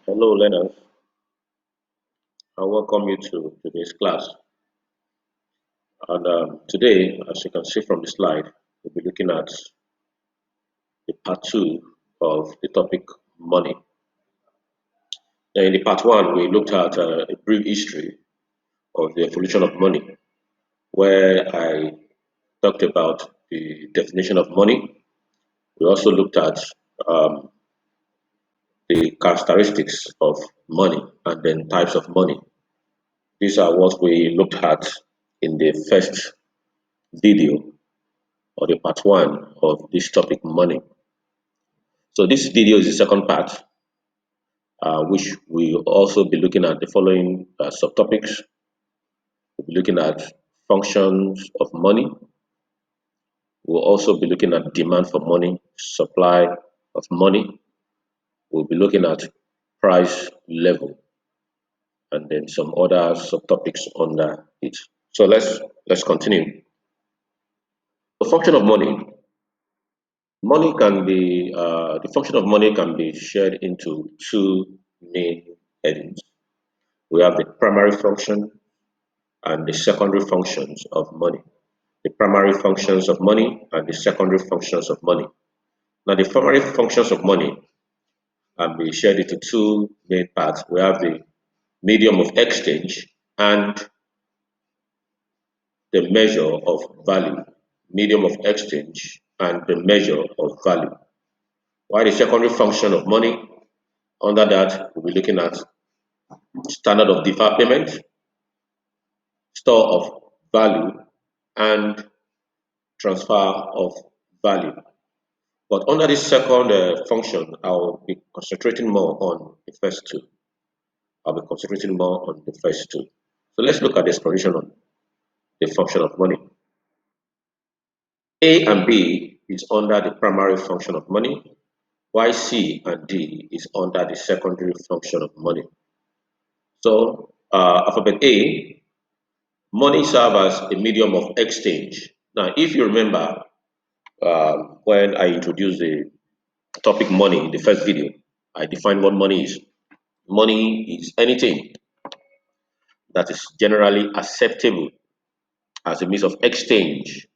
Hello, learners. I welcome you to today's class. And today, as you can see from the slide, we'll be looking at the part two of the topic money. Now, in the part one, we looked at a brief history of the evolution of money, where I talked about the definition of money. We also looked at um, the characteristics of money and then types of money. These are what we looked at in the first video or the part one of this topic money. So this video is the second part, which we will also be looking at the following subtopics. We'll be looking at functions of money. We'll also be looking at demand for money, supply of money. We'll be looking at price level, and then some other subtopics under it. So let's continue. The function of money. Money can be the function of money can be shared into two main headings. We have the primary function and the secondary functions of money. The primary functions of money and the secondary functions of money. Now, the primary functions of money can be shared into two main parts. We have the medium of exchange and the measure of value. Medium of exchange and the measure of value. While the secondary function of money, under that, we'll be looking at standard of deferred payment, store of value, and transfer of value. But under this second function, I'll be concentrating more on the first two. I'll be concentrating more on the first two. So let's look at the explanation on the function of money. A and B is under the primary function of money, while C and D is under the secondary function of money. So alphabet A, money serves as a medium of exchange. Now, if you remember, when I introduced the topic money in the first video, I defined what money is. Money is anything that is generally acceptable as a means of exchange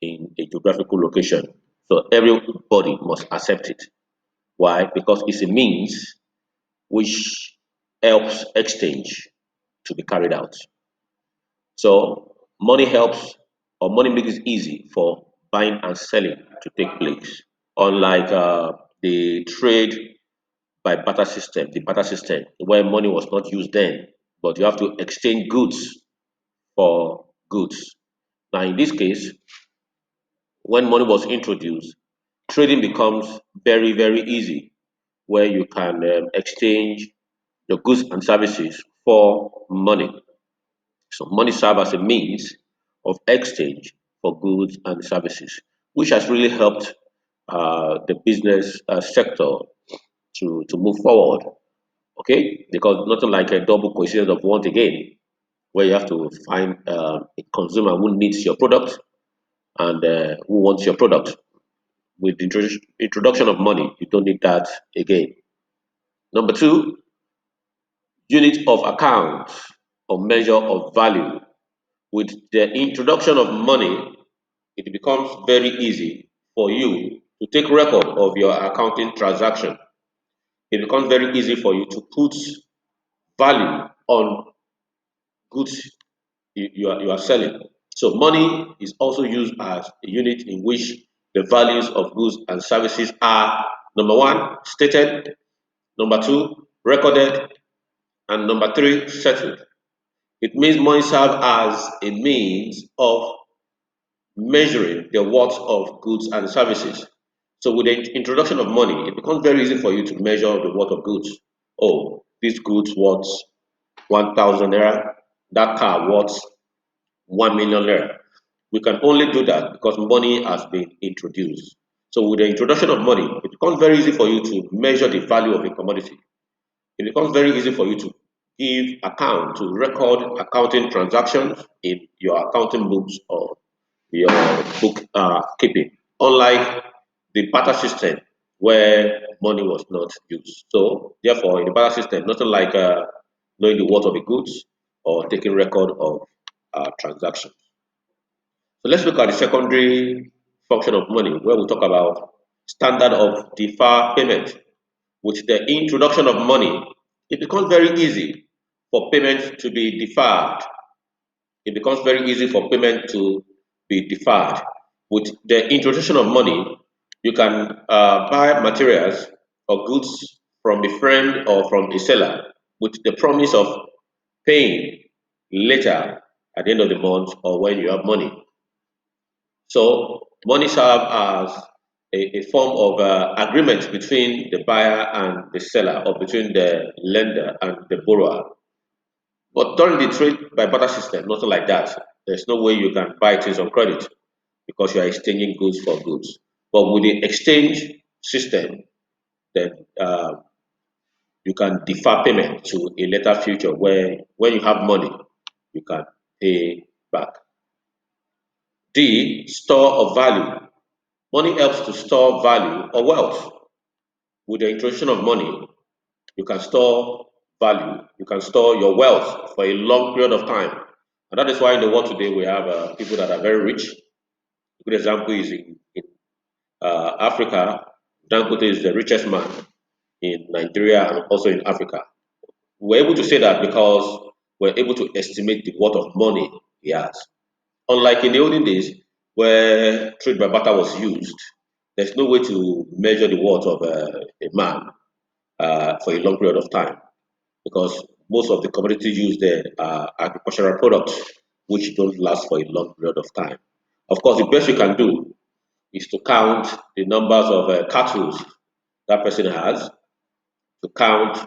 in a geographical location. So everybody must accept it. Why? Because it's a means which helps exchange to be carried out. So money helps or money makes it easy for buying and selling to take place. Unlike the trade by barter system where money was not used then, but you have to exchange goods for goods. Now, in this case, when money was introduced, trading becomes very, very easy, where you can exchange your goods and services for money. So, money serves as a means of exchange for goods and services, which has really helped the business sector to move forward. Okay, because nothing like a double coincidence of want again, where you have to find a consumer who needs your product and who wants your product. With the introduction of money, you don't need that again. Number two, unit of account or measure of value. With the introduction of money, it becomes very easy for you to take record of your accounting transaction. It becomes very easy for you to put value on goods you are selling. So money is also used as a unit in which the values of goods and services are number one, stated, number two, recorded, and number three, settled. It means money serves as a means of measuring the worth of goods and services. So with the introduction of money, it becomes very easy for you to measure the worth of goods. Oh, this goods worth 1,000 naira, that car worth 1 million naira. We can only do that because money has been introduced. So with the introduction of money, it becomes very easy for you to measure the value of a commodity. It becomes very easy for you to give account, to record accounting transactions in your accounting books or your book keeping. Unlike the barter system, where money was not used. So, therefore, in the barter system, nothing like knowing the worth of the goods or taking record of transactions. So, let's look at the secondary function of money, where we talk about standard of defer payment. With the introduction of money, it becomes very easy for payment to be deferred. It becomes very easy for payment to be deferred. With the introduction of money, you can buy materials or goods from a friend or from a seller with the promise of paying later at the end of the month or when you have money. So money serves as a form of agreement between the buyer and the seller, or between the lender and the borrower. But during the trade by barter system, nothing like that. There's no way you can buy things on credit because you are exchanging goods for goods. But with the exchange system, then you can defer payment to a later future where when you have money, you can pay back. D, store of value. Money helps to store value or wealth. With the introduction of money, you can store value, you can store your wealth for a long period of time. And that is why in the world today we have people that are very rich. A good example is in Africa. Dangote is the richest man in Nigeria and also in Africa. We're able to say that because we're able to estimate the worth of money he has. Unlike in the olden days where trade by barter was used, there's no way to measure the worth of a man for a long period of time because most of the commodities used there are agricultural products which don't last for a long period of time. Of course, the best you can do is to count the numbers of cattle that person has, to count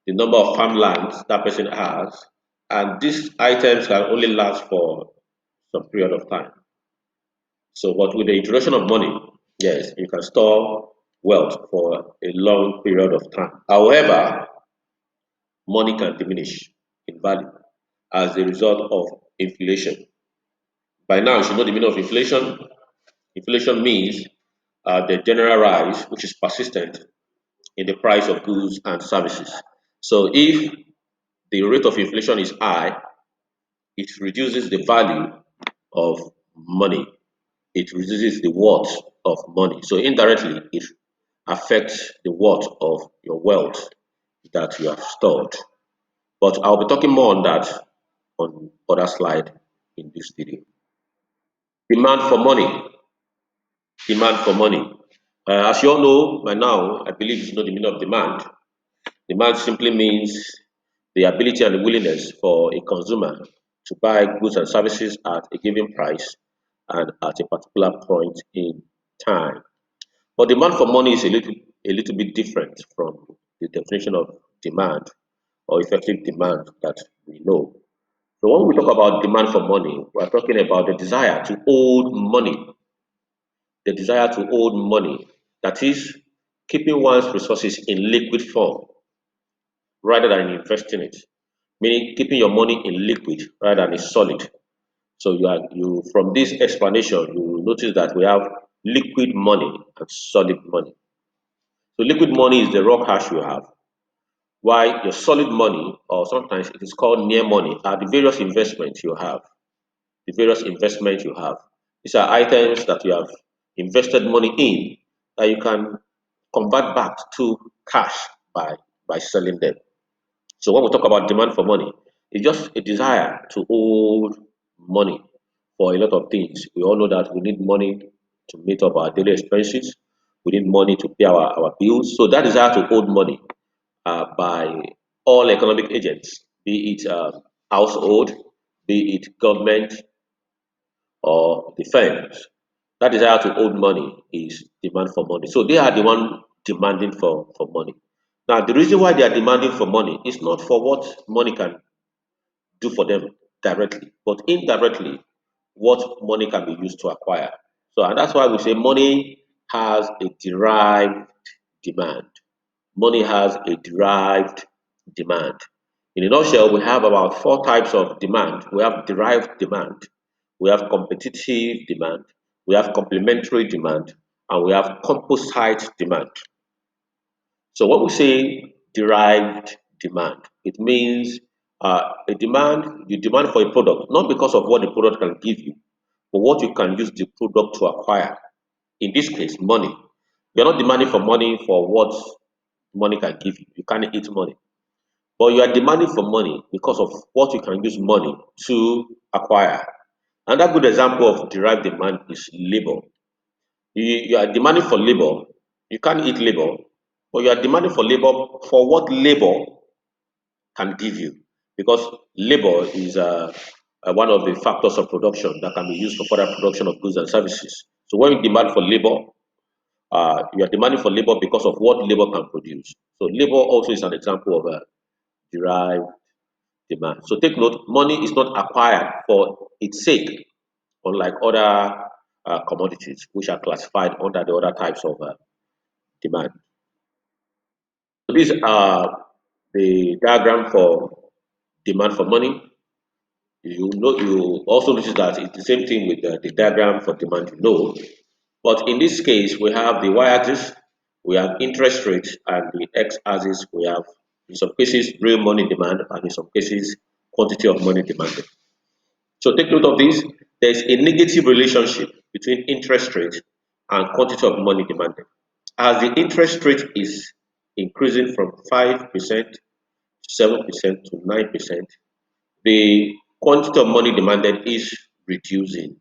the number of farmlands that person has, and these items can only last for some period of time. So, but with the introduction of money, yes, you can store wealth for a long period of time. However, money can diminish in value as a result of inflation. By now, you should know the meaning of inflation. Inflation means the general rise, which is persistent in the price of goods and services. So, if the rate of inflation is high, it reduces the value of money. It reduces the worth of money. So, indirectly, it affects the worth of your wealth that you have stored. But I'll be talking more on that on other slide in this video. Demand for money. Demand for money. As you all know by now, I believe you know the meaning of demand. Demand simply means the ability and the willingness for a consumer to buy goods and services at a given price and at a particular point in time. But demand for money is a little bit different from the definition of demand or effective demand that we know. So when we talk about demand for money, we are talking about the desire to hold money, the desire to hold money, that is, keeping one's resources in liquid form rather than investing it, meaning keeping your money in liquid rather than in solid. So you from this explanation, you will notice that we have liquid money and solid money. So liquid money is the raw cash you have, while your solid money, or sometimes it is called near money, are the various investments you have. The various investments you have. These are items that you have invested money in that you can convert back to cash by selling them. So when we talk about demand for money, it's just a desire to hold money for a lot of things. We all know that we need money to meet up our daily expenses. We need money to pay our bills. So that desire to hold money by all economic agents, be it household, be it government, or the firms. That desire to hold money is demand for money. So they are the one demanding for money. Now, the reason why they are demanding for money is not for what money can do for them directly, but indirectly, what money can be used to acquire. So, and that's why we say money has a derived demand. Money has a derived demand. In a nutshell, we have about four types of demand. We have derived demand, we have competitive demand, we have complementary demand, and we have composite demand. So when we say derived demand, it means a demand, you demand for a product, not because of what the product can give you, but what you can use the product to acquire. In this case, money. You're not demanding for money for what money can give you. You can't eat money. But you are demanding for money because of what you can use money to acquire. Another good example of derived demand is labor. You are demanding for labor. You can't eat labor, but you are demanding for labor for what labor can give you. Because labor is one of the factors of production that can be used for further production of goods and services. So when you demand for labor, you are demanding for labor because of what labor can produce. So labor also is an example of a derived demand. So take note, money is not acquired for its sake, unlike other commodities, which are classified under the other types of demand. So these are the diagram for demand for money. You also notice that it's the same thing with the diagram for demand. But in this case, we have the y-axis, we have interest rate, and the x-axis, we have in some cases real money demand, and in some cases quantity of money demanded. So take note of this. There is a negative relationship between interest rate and quantity of money demanded. As the interest rate is increasing from 5% to 7% to 9%, the quantity of money demanded is reducing,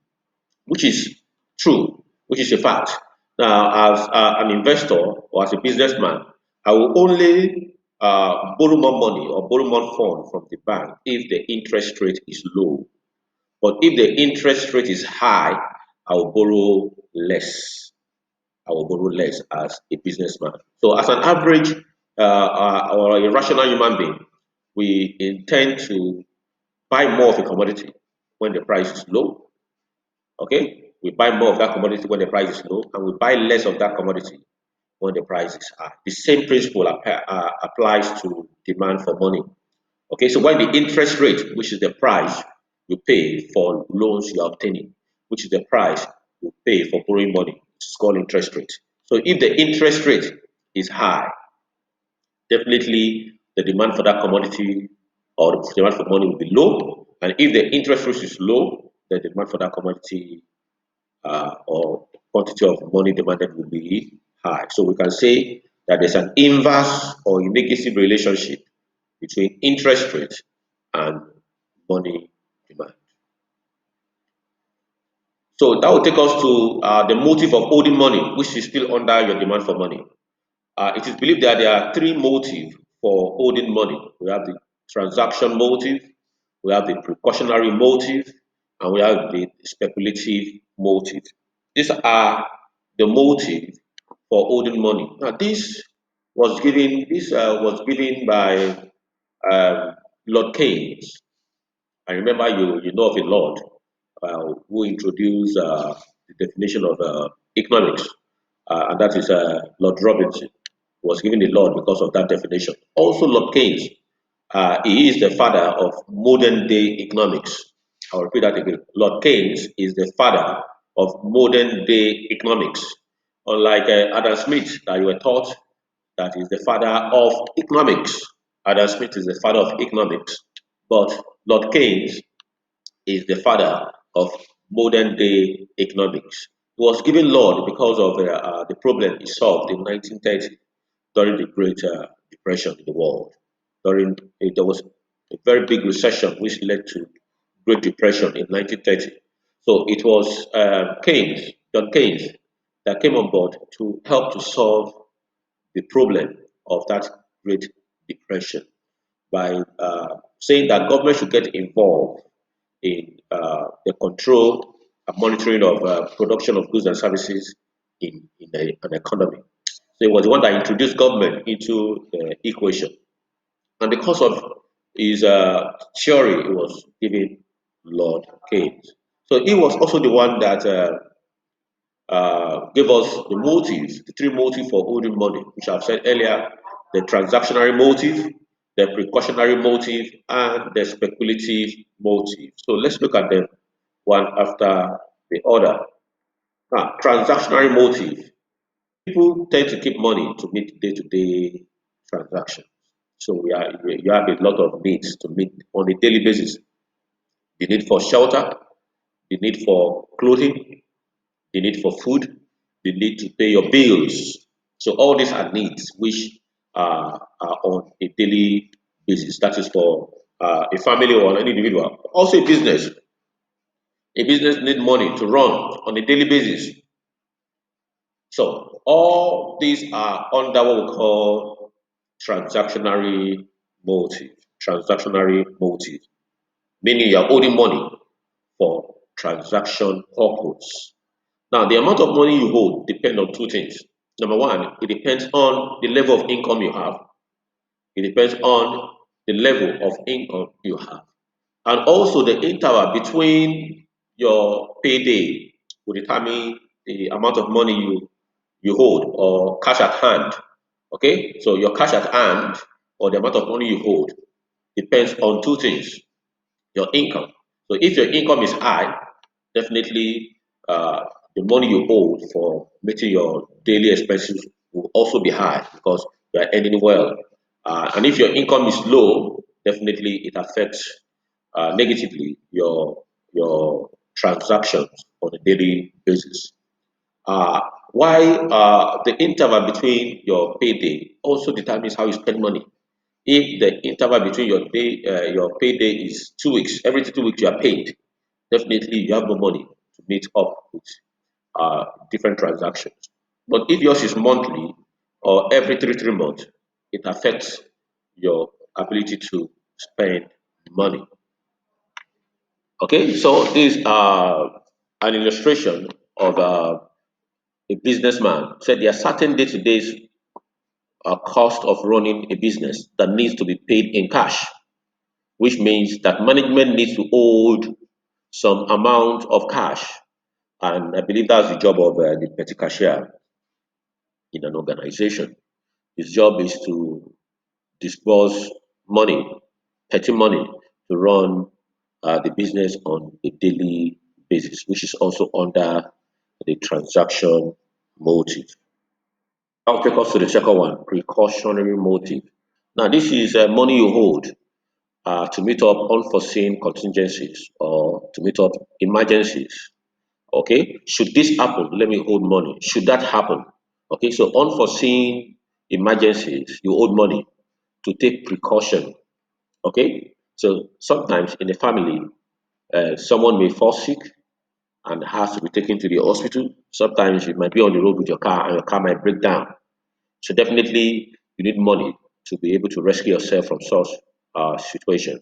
which is true, which is a fact. Now, as an investor or as a businessman, I will only borrow more money or borrow more fund from the bank if the interest rate is low. But if the interest rate is high, I will borrow less. I will borrow less as a businessman. So, as an average or a rational human being, we intend to buy more of a commodity when the price is low. Okay, we buy more of that commodity when the price is low, and we buy less of that commodity when the price is high. The same principle applies to demand for money. Okay, so when the interest rate, which is the price you pay for loans you are obtaining, which is the price you pay for borrowing money, it's called interest rate. So if the interest rate is high, definitely the demand for that commodity or the demand for money will be low. And if the interest rate is low, the demand for that commodity or quantity of money demanded will be high. So we can say that there's an inverse or a negative relationship between interest rate and money demand. So that will take us to the motive of holding money, which is still under your demand for money. It is believed that there are three motives for holding money. We have the transaction motive, we have the precautionary motive, and we have the speculative motive. These are the motive for holding money. Now, this was given by Lord Keynes. I remember you know of a Lord who introduced the definition of economics, and that is Lord Robinson. He was given the Lord because of that definition. Also, Lord Keynes, he is the father of modern day economics. I'll repeat that again. Lord Keynes is the father of modern day economics. Unlike Adam Smith, that you were taught that is the father of economics. Adam Smith is the father of economics. But Lord Keynes is the father of modern day economics. He was given Lord because of the problem he solved in 1930 during the Great Depression in the world. There was a very big recession which led to Great Depression in 1930. So it was John Keynes, that came on board to help to solve the problem of that Great Depression by saying that government should get involved in the control and monitoring of production of goods and services in an economy. So he was the one that introduced government into the equation. And because of his theory, he was given Lord Keynes. So he was also the one that gave us the motives, the three motives for holding money, which I've said earlier: the transactionary motive, the precautionary motive, and the speculative motive. So let's look at them one after the other. Now, transactionary motive. People tend to keep money to meet day-to-day transactions. So you have a lot of needs to meet on a daily basis. The need for shelter, the need for clothing, the need for food, the need to pay your bills. So all these are needs which are on a daily basis. That is for a family or an individual. Also a business. A business need money to run on a daily basis. So all these are under what we call transactionary motive. Transactionary motive, meaning you are holding money for transaction purpose. Now, the amount of money you hold depends on two things. Number one, it depends on the level of income you have. It depends on the level of income you have. And also the interval between your payday will determine the amount of money you hold or cash at hand. Okay, so your cash at hand or the amount of money you hold depends on two things: your income. So if your income is high, definitely the money you hold for meeting your daily expenses will also be high because you are earning well. And if your income is low, definitely it affects negatively your transactions on a daily basis. Why the interval between your payday also determines how you spend money. If the interval between your payday is 2 weeks, every 2 weeks you are paid, definitely you have no money to meet up with different transactions. But if yours is monthly or every three months, it affects your ability to spend money. Okay, so this is an illustration of a businessman said there are certain day-to-day cost of running a business that needs to be paid in cash, which means that management needs to hold some amount of cash. And I believe that's the job of the petty cashier in an organization. His job is to disburse money, petty money, to run the business on a daily basis, which is also under the transaction motive. I'll take us to the second one, precautionary motive. Now, this is money you hold to meet up unforeseen contingencies or to meet up emergencies. Okay, should this happen, let me hold money. Should that happen, okay, so unforeseen emergencies, you hold money to take precaution. Okay, so sometimes in a family, someone may fall sick and has to be taken to the hospital. Sometimes you might be on the road with your car and your car might break down. So definitely you need money to be able to rescue yourself from such situation.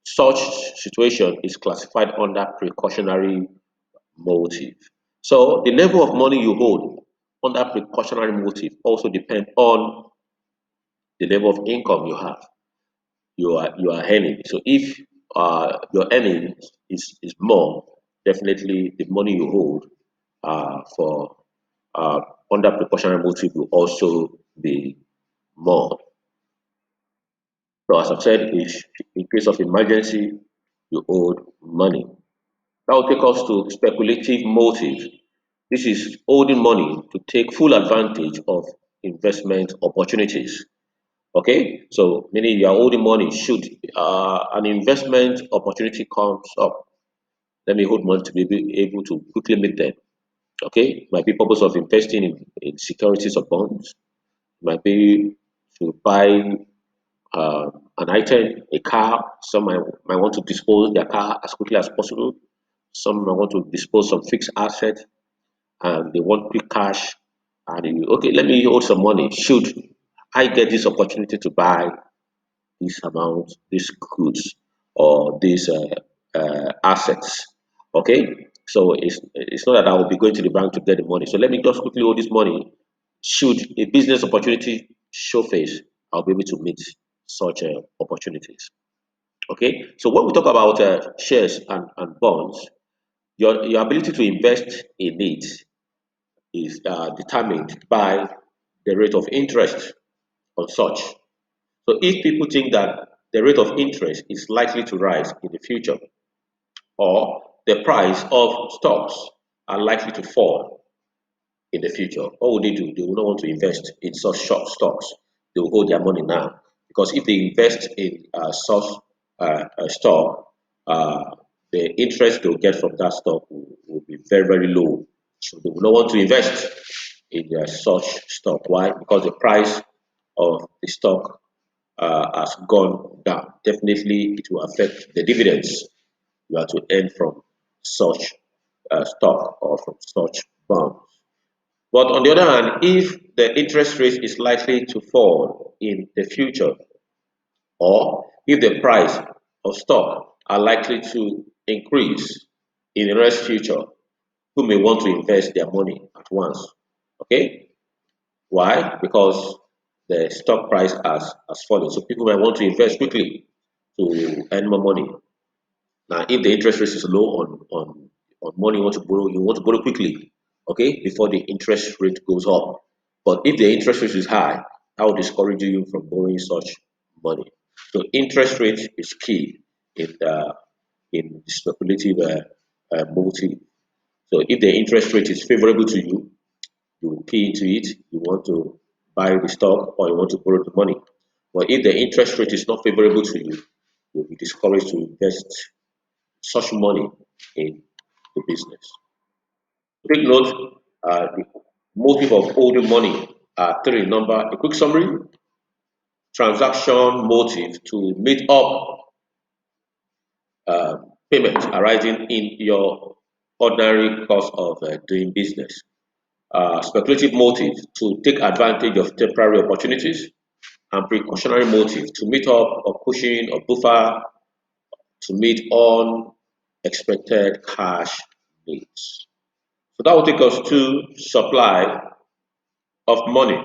Such situation is classified under precautionary motive. So the level of money you hold under precautionary motive also depends on the level of income you have. You are earning. So if your earning is more, definitely the money you hold for uh, under precautionary motive will also be more. So as I've said, in case of emergency, you hold money. That will take us to speculative motive. This is holding money to take full advantage of investment opportunities. Okay, so meaning you are holding money should an investment opportunity comes up. Let me hold money to be able to quickly meet them. Okay, might be purpose of investing in securities or bonds. Might be to buy an item, a car. Some might want to dispose their car as quickly as possible. Some might want to dispose some fixed asset and they want quick cash. And okay, let me hold some money. Should I get this opportunity to buy this amount, these goods, or these assets? Okay, so it's not that I will be going to the bank to get the money. So let me just quickly hold this money. Should a business opportunity show face, I'll be able to meet such opportunities. Okay, so when we talk about shares and bonds, your ability to invest in it is determined by the rate of interest on such. So if people think that the rate of interest is likely to rise in the future or the price of stocks are likely to fall, in the future, what would they do? They will not want to invest in such short stocks. They will hold their money now because if they invest in such stock, uh, the interest they'll get from that stock will be very, very low. So they will not want to invest in such stock. Why? Because the price of the stock has gone down. Definitely, it will affect the dividends you are to earn from such stock or from such bonds. But on the other hand, if the interest rate is likely to fall in the future, or if the price of stock are likely to increase in the next future, who may want to invest their money at once. Okay? Why? Because the stock price has fallen. So people might want to invest quickly to earn more money. Now, if the interest rate is low on money you want to borrow quickly, okay, before the interest rate goes up. But if the interest rate is high, that will discourage you from borrowing such money. So interest rate is key in speculative motive. So if the interest rate is favorable to you, you will key into it. You want to buy the stock or you want to borrow the money. But if the interest rate is not favorable to you, you'll be discouraged to invest such money in the business. Take note, the motive of holding money are three in number. A quick summary: transaction motive to meet up payment arising in your ordinary course of doing business. Speculative motive to take advantage of temporary opportunities, and precautionary motive to meet up or cushion or buffer to meet unexpected cash needs. So that will take us to supply of money.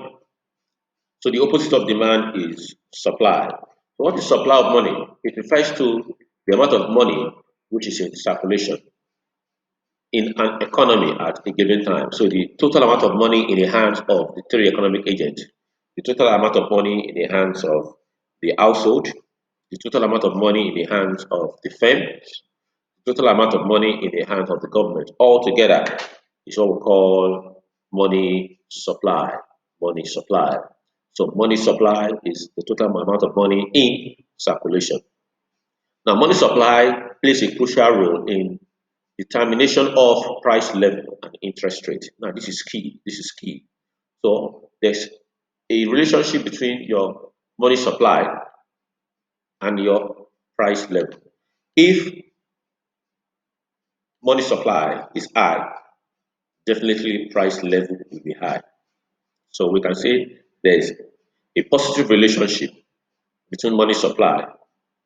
So the opposite of demand is supply. So what is supply of money? It refers to the amount of money which is in circulation in an economy at a given time. So the total amount of money in the hands of the three economic agents, the total amount of money in the hands of the household, the total amount of money in the hands of the firm, the total amount of money in the hands of the government, all together is what we call money supply. Money supply. So money supply is the total amount of money in circulation. Now, money supply plays a crucial role in determination of price level and interest rate. Now, this is key. This is key. So there's a relationship between your money supply and your price level. If money supply is high, definitely price level will be high. So we can say there's a positive relationship between money supply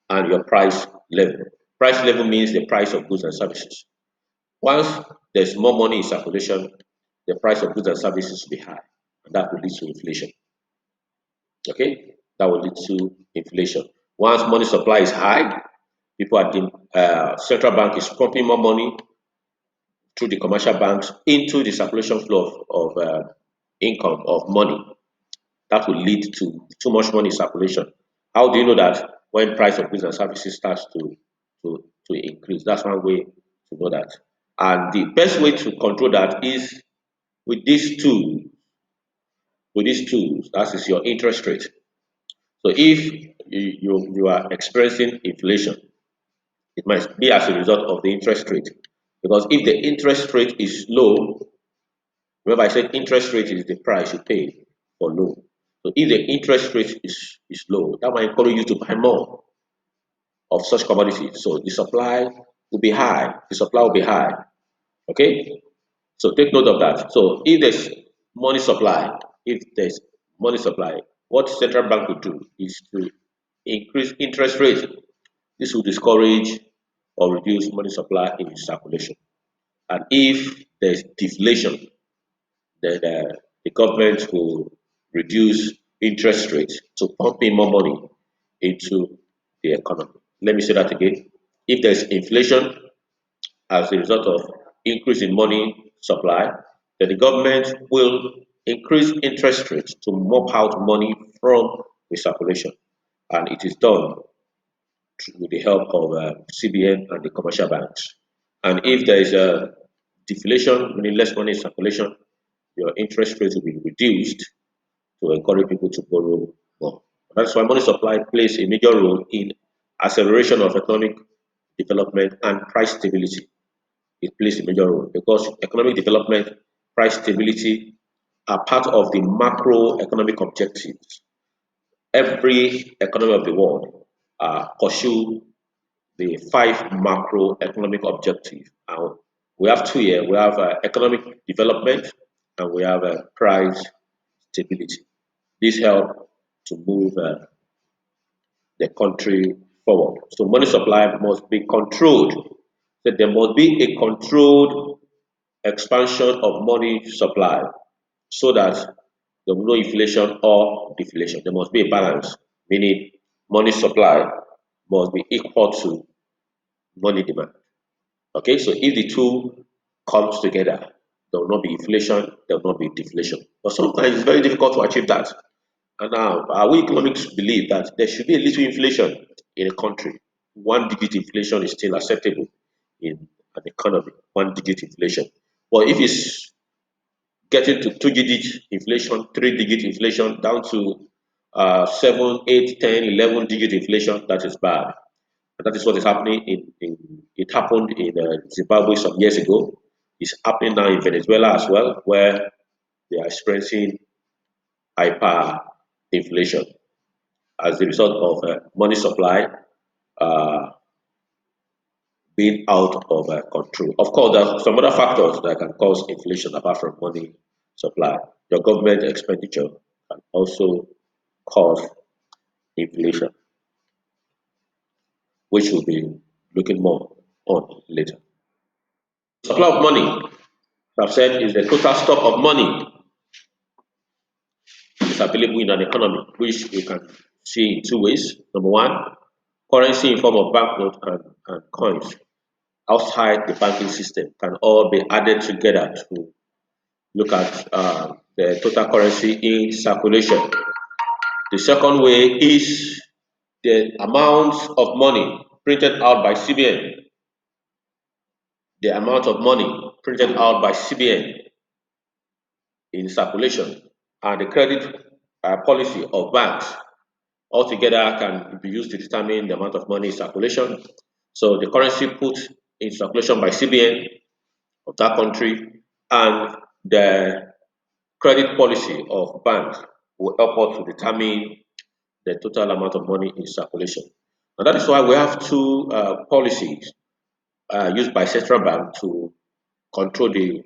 and your price level. Price level means the price of goods and services. Once there's more money in circulation, the price of goods and services will be high, and that will lead to inflation. Okay, that will lead to inflation. Once money supply is high, people at the central bank is pumping more money through the commercial banks into the circulation flow of income of money. That will lead to too much money in circulation. How do you know that? When price of goods and services starts to increase. That's one way to know that. And the best way to control that is with these tools. With these tools, that is your interest rate. So if you are experiencing inflation, it might be as a result of the interest rate. Because if the interest rate is low, remember I said interest rate is the price you pay for loan. So if the interest rate is low, that might encourage you to buy more of such commodities. So the supply will be high. The supply will be high. Okay? So take note of that. So if there's money supply, if there's money supply, what central bank will do is to increase interest rate. This will discourage or reduce money supply in circulation. And if there's deflation, then the government will reduce interest rates to pump in more money into the economy. Let me say that again. If there's inflation as a result of increase in money supply, then the government will increase interest rates to mop out money from the circulation. And it is done with the help of CBN and the commercial banks. And if there is a deflation, meaning less money in circulation, your interest rate will be reduced to encourage people to borrow more. That's why money supply plays a major role in acceleration of economic development and price stability. It plays a major role because economic development, price stability are part of the macroeconomic objectives. Every economy of the world pursue the five macroeconomic objectives. And we have two here. We have economic development and we have price stability. This help to move the country forward. So money supply must be controlled. So there must be a controlled expansion of money supply so that there will be no inflation or deflation. There must be a balance, meaning money supply must be equal to money demand. Okay, so if the two comes together, there will not be inflation, there will not be deflation. But sometimes it's very difficult to achieve that. And now, we economics believe that there should be a little inflation in a country. One digit inflation is still acceptable in an economy, one digit inflation. But if it's getting to two-digit inflation, three-digit inflation, down to 7, 8, 10, 11-digit inflation, that is bad. And that is what is happening it happened in Zimbabwe some years ago. It's happening now in Venezuela as well, where they are experiencing hyperinflation as a result of money supply uh, being out of control. Of course, there are some other factors that can cause inflation apart from money supply. Your government expenditure can also cause inflation, which we'll be looking more on later. Supply of money, I've said, is the total stock of money is available in an economy, which we can see in two ways. Number one, currency in form of banknote and coins outside the banking system can all be added together to look at the total currency in circulation. The second way is the amount of money printed out by CBN, the amount of money printed out by CBN in circulation, and the credit policy of banks altogether can be used to determine the amount of money in circulation. So the currency put in circulation by CBN of that country and the credit policy of banks will help us to determine the total amount of money in circulation. And that is why we have two policies used by central bank to control the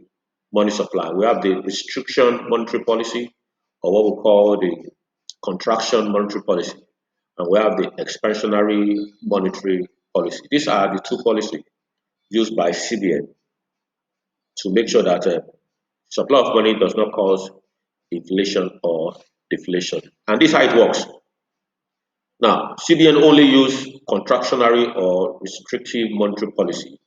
money supply. We have the restriction monetary policy, or what we call the contraction monetary policy, and we have the expansionary monetary policy. These are the two policies used by CBN to make sure that supply of money does not cause inflation or deflation. And this is how it works. Now, CBN only use contractionary or restrictive monetary policy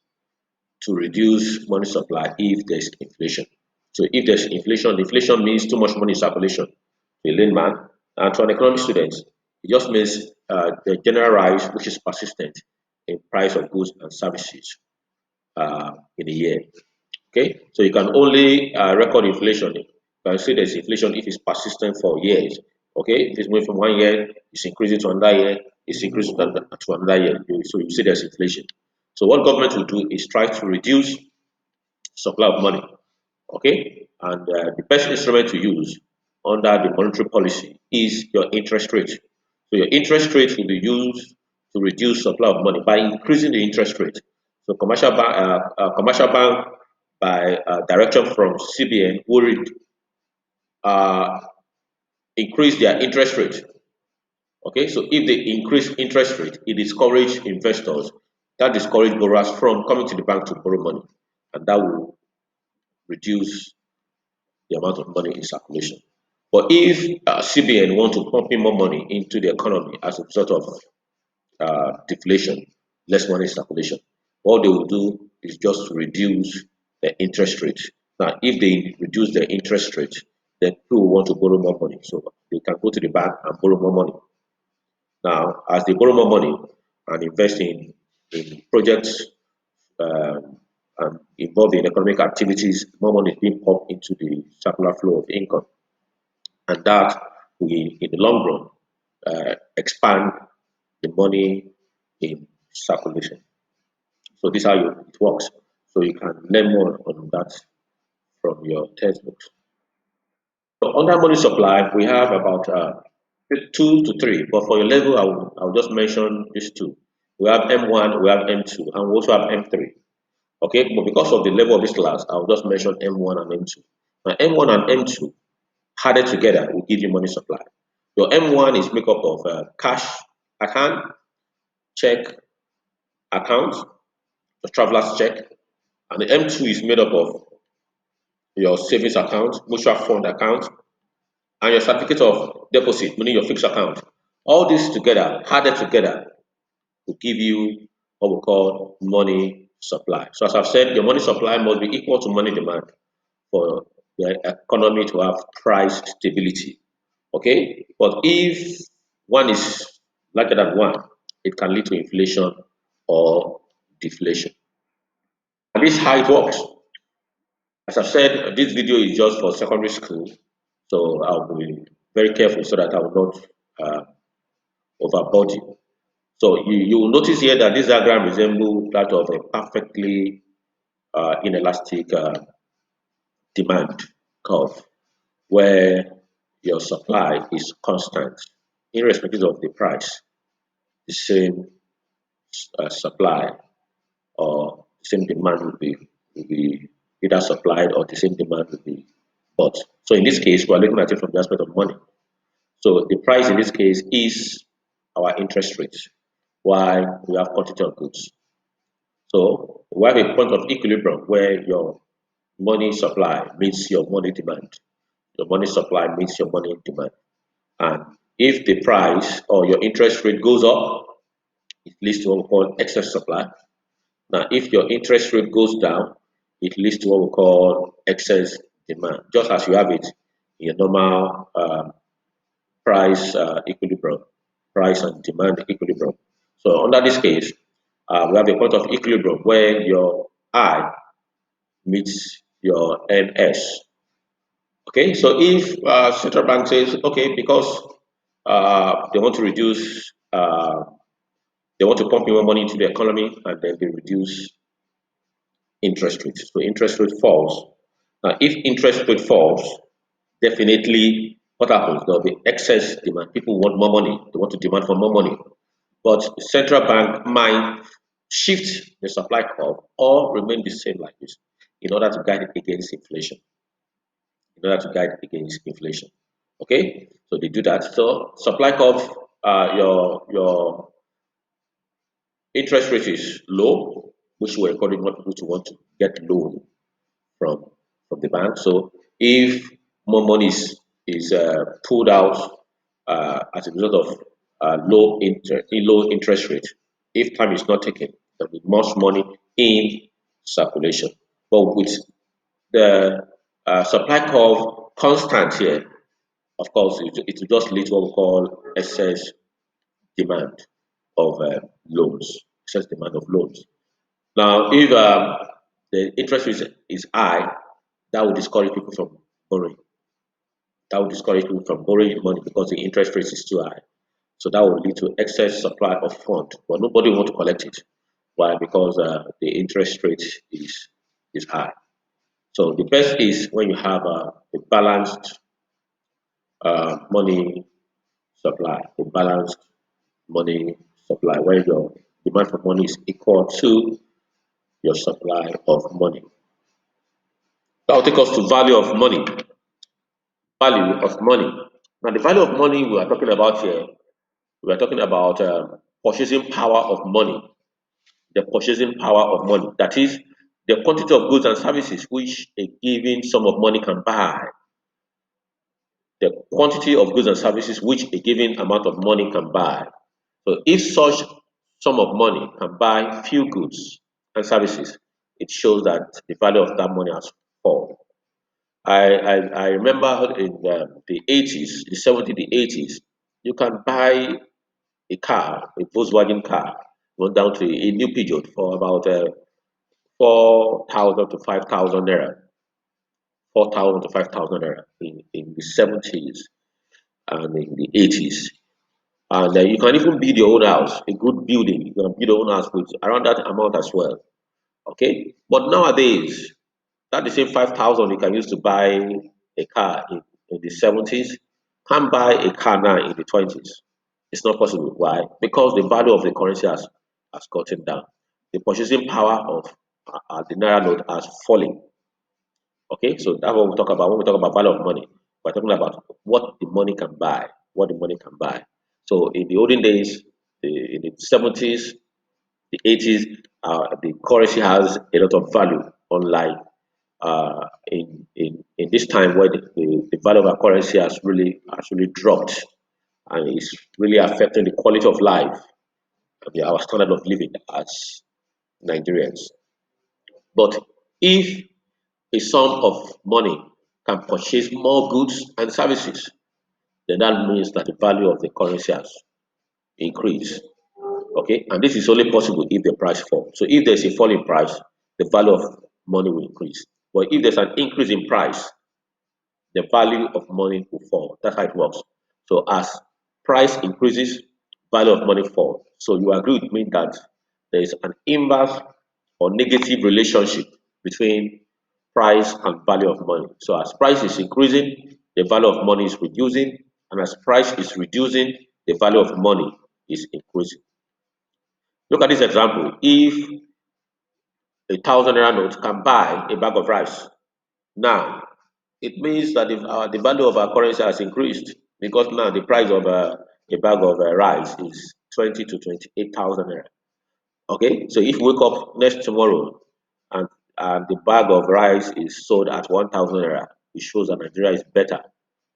to reduce money supply if there's inflation. So if there's inflation means too much money in circulation to a layman, and to an economic student, it just means the general rise which is persistent in price of goods and services in a year. Okay, so you can only record inflation. You can say there's inflation if it's persistent for years. Okay, if it's moving from one year, it's increasing to another year, it's increasing to another year. So you see there's inflation. So what government will do is try to reduce supply of money. Okay, and the best instrument to use under the monetary policy is your interest rate. So your interest rate will be used to reduce supply of money by increasing the interest rate. So commercial bank by direction from CBN will uh, increase their interest rate. Okay, so if they increase interest rate, it discourages investors, that discourages borrowers from coming to the bank to borrow money, and that will reduce the amount of money in circulation. But if CBN want to pump in more money into the economy as a result of deflation, less money in circulation, what they will do is just reduce the interest rate. Now, if they reduce the interest rate, then people want to borrow more money. So they can go to the bank and borrow more money. Now, as they borrow more money and invest in projects involved in economic activities, more money is being pumped into the circular flow of income, and that will, in the long run, expand the money in circulation. So this is how it works. So you can learn more on that from your textbooks. So under money supply, we have about two to three, but for your level, I'll just mention these two. We have M1, we have M2, and we also have M3. Okay, but because of the level of this class, I'll just mention M1 and M2. Now, M1 and M2 added together will give you money supply. Your M1 is made up of cash at hand, check account, the traveler's check, and the M2 is made up of your savings account, mutual fund account, and your certificate of deposit, meaning your fixed account. All this together, added together, will give you what we call money supply. So as I've said, your money supply must be equal to money demand for the economy to have price stability. Okay? But if one is larger than one, it can lead to inflation or deflation. And this is how it works. As I've said, this video is just for secondary school, so I'll be very careful so that I will not overboard you. So you will notice here that this diagram resembles that of a perfectly inelastic demand curve, where your supply is constant, irrespective of the price. The same supply or the same demand will be either supplied or the same demand will be bought. So in this case, we are looking at it from the aspect of money. So the price in this case is our interest rate, while we have quantity of goods. So we have a point of equilibrium where your money supply meets your money demand. Your money supply meets your money demand. And if the price or your interest rate goes up, it leads to what we call excess supply. Now, if your interest rate goes down, it leads to what we call excess demand, just as you have it in a normal price equilibrium, price and demand equilibrium. So under this case, we have a point of equilibrium where your I meets your MS. Okay, so if central bank says, okay, because they want to reduce, they want to pump more money into the economy, and then they reduce interest rates. So interest rate falls. Now, if interest rate falls, definitely what happens? There'll be excess demand. People want more money. They want to demand for more money. But the central bank might shift the supply curve or remain the same like this in order to guide against inflation. In order to guide against inflation. Okay, so they do that. So supply curve, your interest rate is low, which will encourage more people to want to get loan from the bank. So if more money is pulled out as a result of low interest rate, if time is not taken, there will be much money in circulation. But with the supply curve constant here, of course, it will just lead to what we call excess demand of loans, excess demand of loans. Now, if the interest rate is high, that will discourage people from borrowing. That will discourage people from borrowing money because the interest rate is too high. So that will lead to excess supply of fund, but nobody want to collect it. Why? Because the interest rate is high. So the best is when you have a balanced money supply, a balanced money supply, where your demand for money is equal to your supply of money. That will take us to value of money. Value of money. Now, the value of money we are talking about here, we are talking about purchasing power of money. The purchasing power of money. That is, the quantity of goods and services which a given sum of money can buy. The quantity of goods and services which a given amount of money can buy. So if such sum of money can buy few goods and services, it shows that the value of that money has fallen. I remember in the 80s, the 70s, the 80s, you can buy a car, a Volkswagen car, went down to a new Peugeot for about 4,000 to 5,000 naira, 4,000 to 5,000 naira in the 70s and in the 80s. And you can even build your own house, a good building. You can build your own house with around that amount as well. Okay, but nowadays, that the same 5,000 you can use to buy a car in the 70s, can't buy a car now in the 20s. It's not possible. Why? Because the value of the currency has gotten down. The purchasing power of the naira note has fallen. Okay, so that's what we talk about when we talk about value of money. We're talking about what the money can buy, what the money can buy. So in the olden days, in the 70s, the 80s, the currency has a lot of value, unlike in this time where the value of our currency has really dropped, and it's really affecting the quality of life, our standard of living as Nigerians. But if a sum of money can purchase more goods and services, then that means that the value of the currency has increased. Okay, and this is only possible if the price falls. So if there's a fall in price, the value of money will increase. But if there's an increase in price, the value of money will fall. That's how it works. So as price increases, value of money falls. So you agree with me that there is an inverse or negative relationship between price and value of money. So as price is increasing, the value of money is reducing, and as price is reducing, the value of money is increasing. Look at this example. If a 1,000 naira note can buy a bag of rice, now it means that the value of our currency has increased, because now the price of a bag of rice is 20 to 28,000 naira. Okay, so if we wake up next tomorrow and the bag of rice is sold at 1,000 naira, it shows that Nigeria is better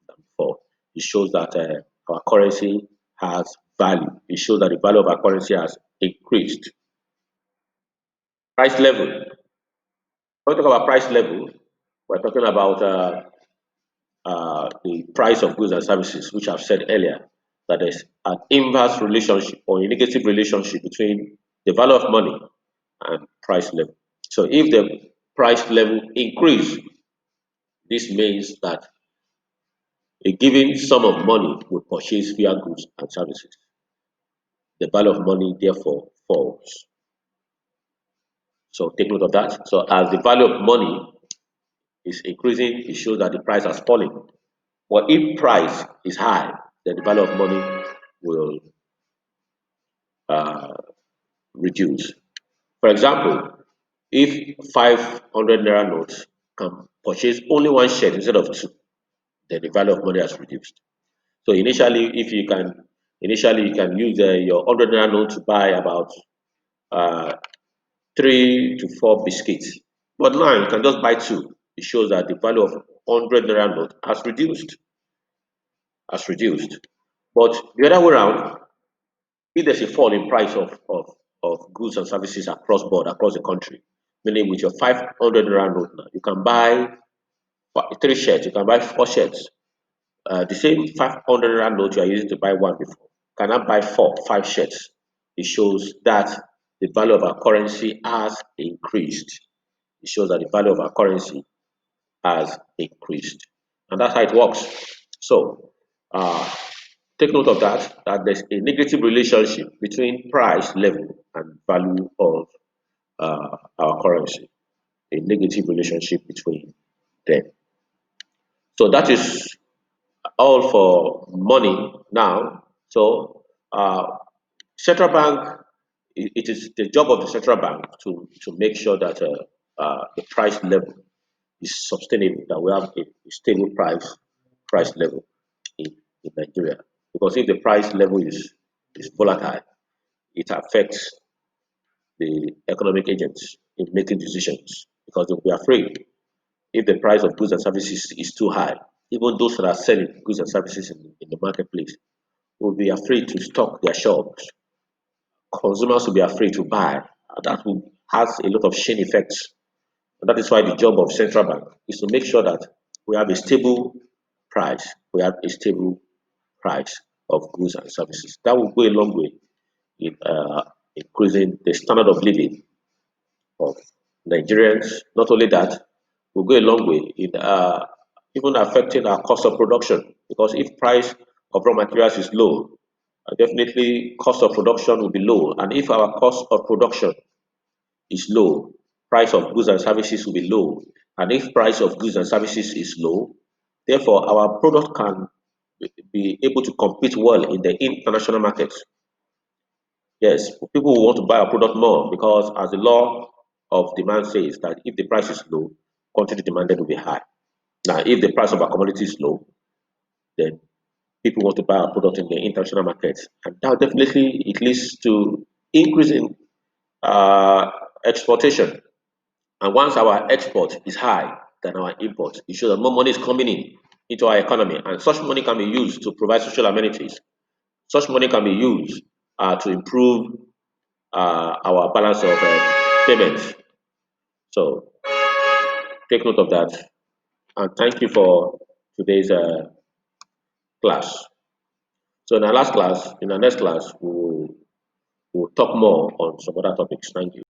than before. It shows that our currency has value. It shows that the value of our currency has increased. Price level. When we talk about price level, we're talking about the price of goods and services, which I've said earlier, that there's an inverse relationship or a negative relationship between the value of money and price level. So if the price level increase, this means that a given sum of money will purchase fewer goods and services. The value of money therefore falls. So take note of that. So as the value of money is increasing, it shows that the price has fallen. But if price is high, then the value of money will uh, reduce. For example, if 500 naira notes can purchase only one share instead of two, then the value of money has reduced. So initially you can use your 100 naira note to buy about uh, 3 to 4 biscuits, but now you can just buy two. It shows that the value of 100 naira note has reduced. But the other way around, if there's a fall in price of goods and services across board, across the country, meaning with your 500 rand note now, you can buy three shirts, you can buy four shirts. The same 500 rand note you are using to buy one before, cannot buy four, five shirts. It shows that the value of our currency has increased. It shows that the value of our currency has increased. And that's how it works. So, uh, take note of that there's a negative relationship between price level and value of our currency, a negative relationship between them. So that is all for money now. So central bank, it is the job of the central bank to make sure that the price level is sustainable, that we have a stable price level in Nigeria. Because if the price level is volatile, it affects the economic agents in making decisions, because they'll be afraid if the price of goods and services is too high. Even those that are selling goods and services in the marketplace will be afraid to stock their shops. Consumers will be afraid to buy. That will has a lot of chain effects. And that is why the job of central bank is to make sure that we have a stable price. We have a stable price of goods and services. That will go a long way in increasing the standard of living of Nigerians. Not only that, will go a long way in even affecting our cost of production, because if price of raw materials is low, definitely cost of production will be low. And if our cost of production is low, price of goods and services will be low. And if price of goods and services is low, therefore our product can be able to compete well in the international markets. Yes, people will want to buy a product more because as the law of demand says that if the price is low, quantity demanded will be high. Now, if the price of a commodity is low, then people want to buy our product in the international markets. And that definitely it leads to increase in uh, exportation. And once our export is high than our import, it shows that more money is coming in into our economy. And such money can be used to provide social amenities. Such money can be used to improve our balance of payments. So take note of that. And thank you for today's class. So in our next class, we'll talk more on some other topics. Thank you.